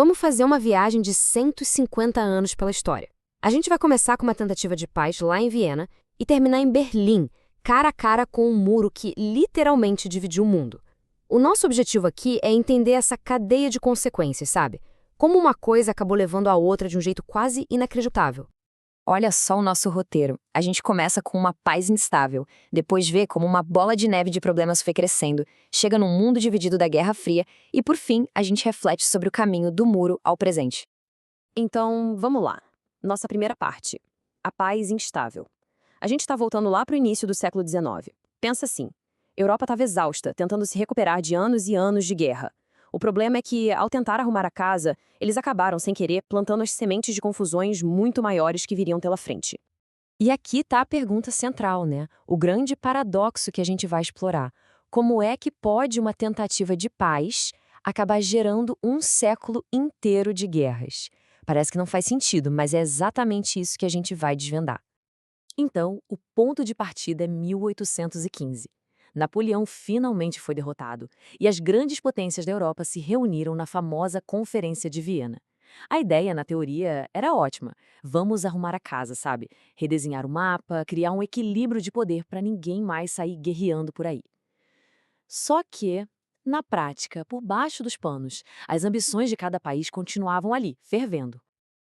Vamos fazer uma viagem de 150 anos pela história. A gente vai começar com uma tentativa de paz lá em Viena e terminar em Berlim, cara a cara com um muro que literalmente dividiu o mundo. O nosso objetivo aqui é entender essa cadeia de consequências, sabe? Como uma coisa acabou levando a outra de um jeito quase inacreditável. Olha só o nosso roteiro. A gente começa com uma paz instável, depois vê como uma bola de neve de problemas foi crescendo, chega num mundo dividido da Guerra Fria e, por fim, a gente reflete sobre o caminho do muro ao presente. Então, vamos lá. Nossa primeira parte. A paz instável. A gente está voltando lá para o início do século XIX. Pensa assim. Europa estava exausta, tentando se recuperar de anos e anos de guerra. O problema é que, ao tentar arrumar a casa, eles acabaram, sem querer, plantando as sementes de confusões muito maiores que viriam pela frente. E aqui está a pergunta central, né? O grande paradoxo que a gente vai explorar. Como é que pode uma tentativa de paz acabar gerando um século inteiro de guerras? Parece que não faz sentido, mas é exatamente isso que a gente vai desvendar. Então, o ponto de partida é 1815. Napoleão finalmente foi derrotado, e as grandes potências da Europa se reuniram na famosa Conferência de Viena. A ideia, na teoria, era ótima. Vamos arrumar a casa, sabe? Redesenhar o mapa, criar um equilíbrio de poder para ninguém mais sair guerreando por aí. Só que, na prática, por baixo dos panos, as ambições de cada país continuavam ali, fervendo.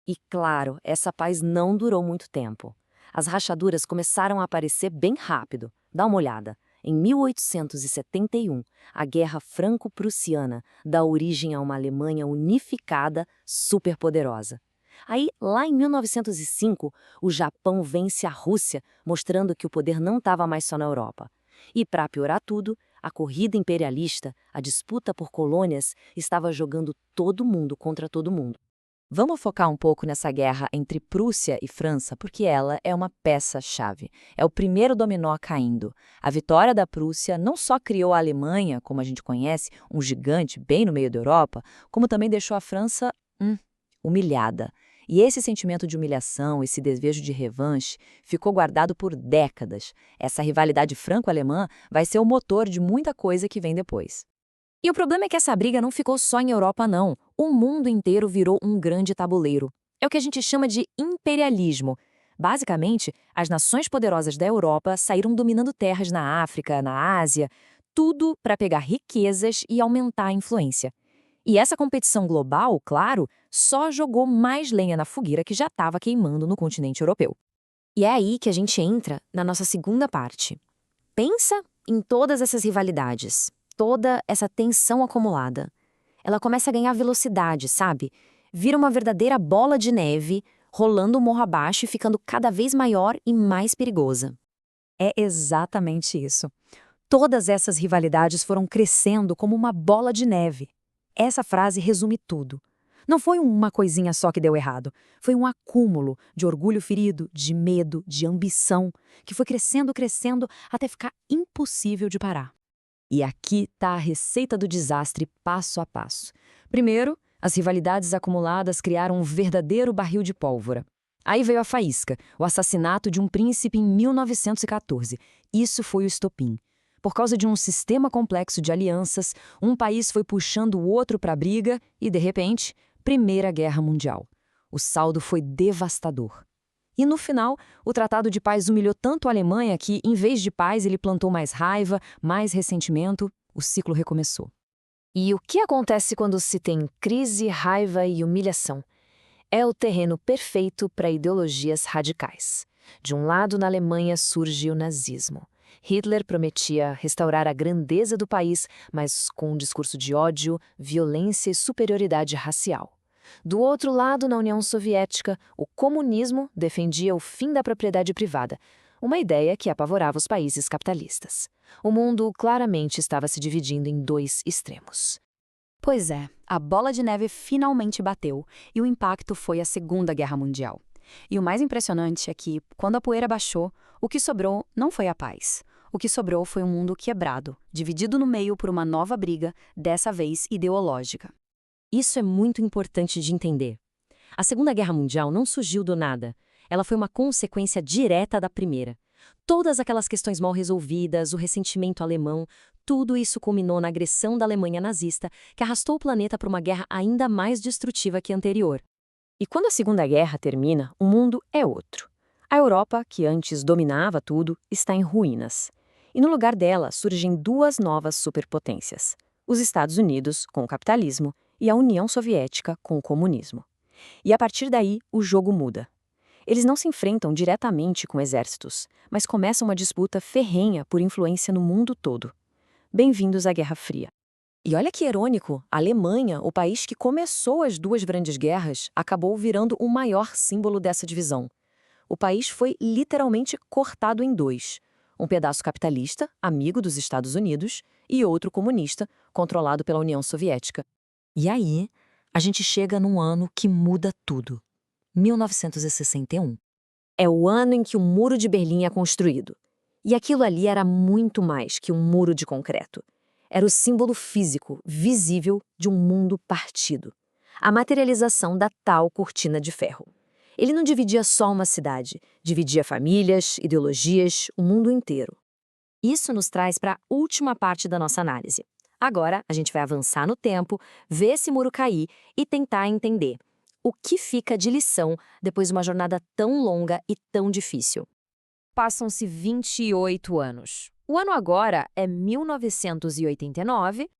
E claro, essa paz não durou muito tempo. As rachaduras começaram a aparecer bem rápido. Dá uma olhada. Em 1871, a Guerra Franco-Prussiana dá origem a uma Alemanha unificada superpoderosa. Aí, lá em 1905, o Japão vence a Rússia, mostrando que o poder não estava mais só na Europa. E, para piorar tudo, a corrida imperialista, a disputa por colônias, estava jogando todo mundo contra todo mundo. Vamos focar um pouco nessa guerra entre Prússia e França, porque ela é uma peça-chave. É o primeiro dominó caindo. A vitória da Prússia não só criou a Alemanha, como a gente conhece, um gigante bem no meio da Europa, como também deixou a França, humilhada. E esse sentimento de humilhação, esse desejo de revanche, ficou guardado por décadas. Essa rivalidade franco-alemã vai ser o motor de muita coisa que vem depois. E o problema é que essa briga não ficou só em Europa, não. O mundo inteiro virou um grande tabuleiro. É o que a gente chama de imperialismo. Basicamente, as nações poderosas da Europa saíram dominando terras na África, na Ásia, tudo para pegar riquezas e aumentar a influência. E essa competição global, claro, só jogou mais lenha na fogueira que já estava queimando no continente europeu. E é aí que a gente entra na nossa segunda parte. Pensa em todas essas rivalidades. Toda essa tensão acumulada. Ela começa a ganhar velocidade, sabe? Vira uma verdadeira bola de neve, rolando o morro abaixo e ficando cada vez maior e mais perigosa. É exatamente isso. Todas essas rivalidades foram crescendo como uma bola de neve. Essa frase resume tudo. Não foi uma coisinha só que deu errado. Foi um acúmulo de orgulho ferido, de medo, de ambição, que foi crescendo, crescendo, até ficar impossível de parar. E aqui está a receita do desastre passo a passo. Primeiro, as rivalidades acumuladas criaram um verdadeiro barril de pólvora. Aí veio a faísca, o assassinato de um príncipe em 1914. Isso foi o estopim. Por causa de um sistema complexo de alianças, um país foi puxando o outro para a briga e, de repente, Primeira Guerra Mundial. O saldo foi devastador. E no final, o Tratado de Paz humilhou tanto a Alemanha que, em vez de paz, ele plantou mais raiva, mais ressentimento, o ciclo recomeçou. E o que acontece quando se tem crise, raiva e humilhação? É o terreno perfeito para ideologias radicais. De um lado, na Alemanha, surge o nazismo. Hitler prometia restaurar a grandeza do país, mas com um discurso de ódio, violência e superioridade racial. Do outro lado, na União Soviética, o comunismo defendia o fim da propriedade privada, uma ideia que apavorava os países capitalistas. O mundo claramente estava se dividindo em dois extremos. Pois é, a bola de neve finalmente bateu e o impacto foi a Segunda Guerra Mundial. E o mais impressionante é que, quando a poeira baixou, o que sobrou não foi a paz. O que sobrou foi um mundo quebrado, dividido no meio por uma nova briga, dessa vez ideológica. Isso é muito importante de entender. A Segunda Guerra Mundial não surgiu do nada. Ela foi uma consequência direta da Primeira. Todas aquelas questões mal resolvidas, o ressentimento alemão, tudo isso culminou na agressão da Alemanha nazista, que arrastou o planeta para uma guerra ainda mais destrutiva que a anterior. E quando a Segunda Guerra termina, o mundo é outro. A Europa, que antes dominava tudo, está em ruínas. E no lugar dela surgem duas novas superpotências: os Estados Unidos, com o capitalismo, e a União Soviética, com o comunismo. E a partir daí, o jogo muda. Eles não se enfrentam diretamente com exércitos, mas começam uma disputa ferrenha por influência no mundo todo. Bem-vindos à Guerra Fria. E olha que irônico, a Alemanha, o país que começou as duas grandes guerras, acabou virando o maior símbolo dessa divisão. O país foi literalmente cortado em dois. Um pedaço capitalista, amigo dos Estados Unidos, e outro comunista, controlado pela União Soviética. E aí, a gente chega num ano que muda tudo. 1961. É o ano em que o Muro de Berlim é construído. E aquilo ali era muito mais que um muro de concreto. Era o símbolo físico, visível, de um mundo partido. A materialização da tal cortina de ferro. Ele não dividia só uma cidade, dividia famílias, ideologias, o mundo inteiro. Isso nos traz para a última parte da nossa análise. Agora, a gente vai avançar no tempo, ver esse muro cair e tentar entender o que fica de lição depois de uma jornada tão longa e tão difícil. Passam-se 28 anos. O ano agora é 1989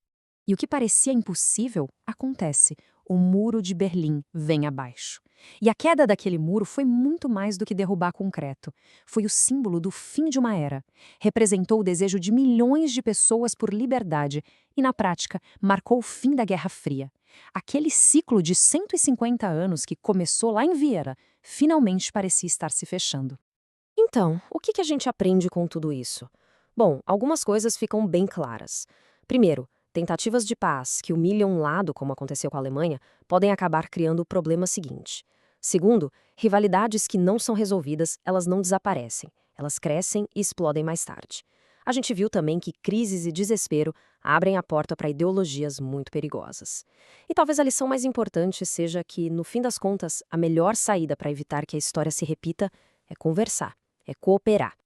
e o que parecia impossível acontece. O Muro de Berlim vem abaixo. E a queda daquele muro foi muito mais do que derrubar concreto. Foi o símbolo do fim de uma era. Representou o desejo de milhões de pessoas por liberdade e, na prática, marcou o fim da Guerra Fria. Aquele ciclo de 150 anos que começou lá em Viena, finalmente parecia estar se fechando. Então, o que a gente aprende com tudo isso? Bom, algumas coisas ficam bem claras. Primeiro, tentativas de paz que humilham um lado, como aconteceu com a Alemanha, podem acabar criando o problema seguinte. Segundo, rivalidades que não são resolvidas, elas não desaparecem. Elas crescem e explodem mais tarde. A gente viu também que crises e desespero abrem a porta para ideologias muito perigosas. E talvez a lição mais importante seja que, no fim das contas, a melhor saída para evitar que a história se repita é conversar, é cooperar.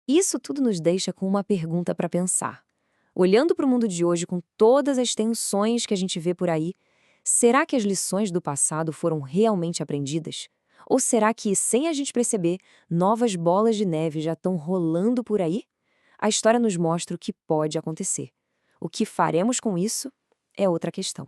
Isso tudo nos deixa com uma pergunta para pensar. Olhando para o mundo de hoje com todas as tensões que a gente vê por aí, será que as lições do passado foram realmente aprendidas? Ou será que, sem a gente perceber, novas bolas de neve já estão rolando por aí? A história nos mostra o que pode acontecer. O que faremos com isso é outra questão.